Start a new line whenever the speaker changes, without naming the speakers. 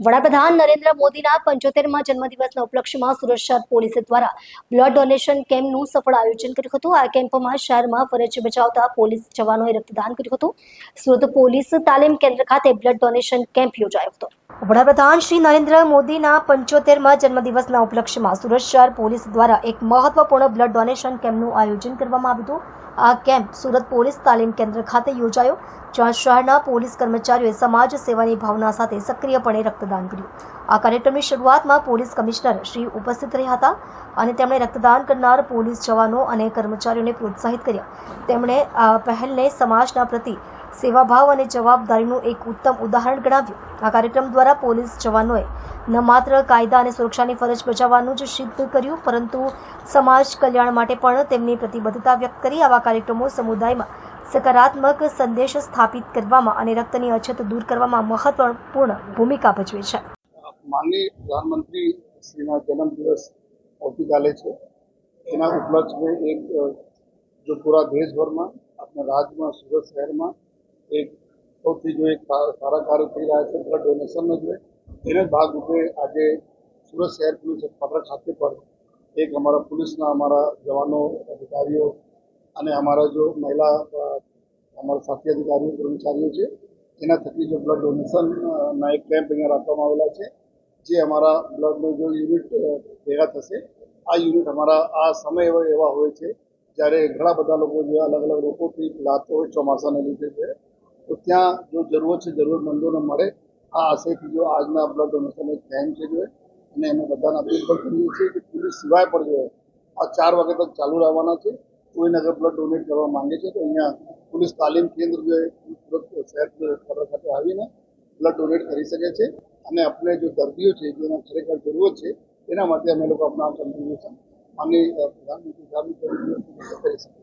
વડાપ્રધાન નરેન્દ્ર મોદીના 75મા જન્મદિવસના ઉપલક્ષ્યમાં સુરત શહેર પોલીસ દ્વારા બ્લડ ડોનેશન કેમ્પનું સફળ આયોજન કર્યું હતું. આ કેમ્પમાં શહેરમાં ફરજ બજાવતા પોલીસ જવાનોએ રક્તદાન કર્યું હતું. સુરત પોલીસ તાલીમ કેન્દ્ર ખાતે બ્લડ ડોનેશન કેમ્પ યોજાયો હતો. વડાપ્રધાન શ્રી નરેન્દ્ર મોદીના 75મા જન્મદિવસના ઉપલક્ષ્યમાં સુરત શહેર પોલીસ દ્વારા એક મહત્વપૂર્ણ બ્લડ ડોનેશન કેમ્પનું આયોજન કરવામાં આવ્યું હતું. આ કેમ્પ સુરત પોલીસ તાલીમ કેન્દ્ર ખાતે યોજાયો, જ્યાં શહેરના પોલીસ કર્મચારીઓએ સમાજ સેવાની ભાવના સાથે સક્રિયપણે રક્તદાન કર્યું. આ કાર્યક્રમની શરૂઆતમાં પોલીસ કમિશનર શ્રી ઉપસ્થિત રહ્યા હતા અને તેમણે રક્તદાન કરનાર પોલીસ જવાનો અને કર્મચારીઓને પ્રોત્સાહિત કર્યા. તેમણે આ પહેલને સમાજના પ્રતિ સેવાભાવ અને જવાબદારીનું એક ઉત્તમ ઉદાહરણ ગણાવ્યું. આ કાર્યક્રમ દ્વારા પોલીસ જવાનોએ ન માત્ર કાયદા અને સુરક્ષાની ફરજ બજાવવાનું જ સિદ્ધ કર્યું, પરંતુ સમાજ કલ્યાણ માટે પણ તેમની પ્રતિબદ્ધતા વ્યક્ત કરી. આવા કાર્યક્રમો સમુદાયમાં સકારાત્મક સંદેશ સ્થાપિત કરવામાં અને રક્તની અછત દૂર કરવામાં મહત્વપૂર્ણ ભૂમિકા ભજવે છે.
માનનીય પ્રધાનમંત્રી શ્રીના જન્મદિવસ આવતીકાલે છે. એના ઉપલક્ષ્યમાં એક જો પૂરા દેશભરમાં આપણા રાજ્યમાં સુરત શહેરમાં એક સૌથી જો એક સારા કાર્ય થઈ રહ્યા છે બ્લડ ડોનેશનનો જોઈએ એને ભાગરૂપે આજે સુરત શહેર પોલીસ હેડક્વાર્ટર ખાતે પર એક અમારા પોલીસના અમારા જવાનો અધિકારીઓ અને અમારા જો મહિલા અમારા સાથી અધિકારીઓ કર્મચારીઓ છે એના થકી જો બ્લડ ડોનેશનના એક કેમ્પ અહીંયા રાખવામાં આવેલા છે. જે અમારા બ્લડનો જો યુનિટ ભેગા થશે આ યુનિટ અમારા આ સમય એવા હોય છે જ્યારે ઘણા બધા લોકો જે અલગ અલગ રોગોથી પીડાતો હોય ચોમાસાને લીધે છે, તો ત્યાં જો જરૂરત છે જરૂરતમંદોને મળે આ આશયથી જો આજના બ્લડ ડોનેશન એક કેમ્પ છે જોઈએ અને અમે બધાને અપીલ પણ કરીએ છીએ કે પોલીસ સિવાય પણ જોઈએ આ 4 વાગે તક ચાલુ રહેવાના છે. કોઈને અગર બ્લડ ડોનેટ કરવા માંગે છે તો અહીંયા પોલીસ તાલીમ કેન્દ્ર જે સુરત શહેર ખાતે આવીને બ્લડ ડોનેટ કરી શકે છે અને આપણે જો દર્દીઓ છે જેને ખરેખર જરૂરત છે એના માટે અમે લોકો આપણા કોન્ટ્રીબ્યુશન માનનીય પ્રધાનમંત્રી સાહેબની કરી શકીએ.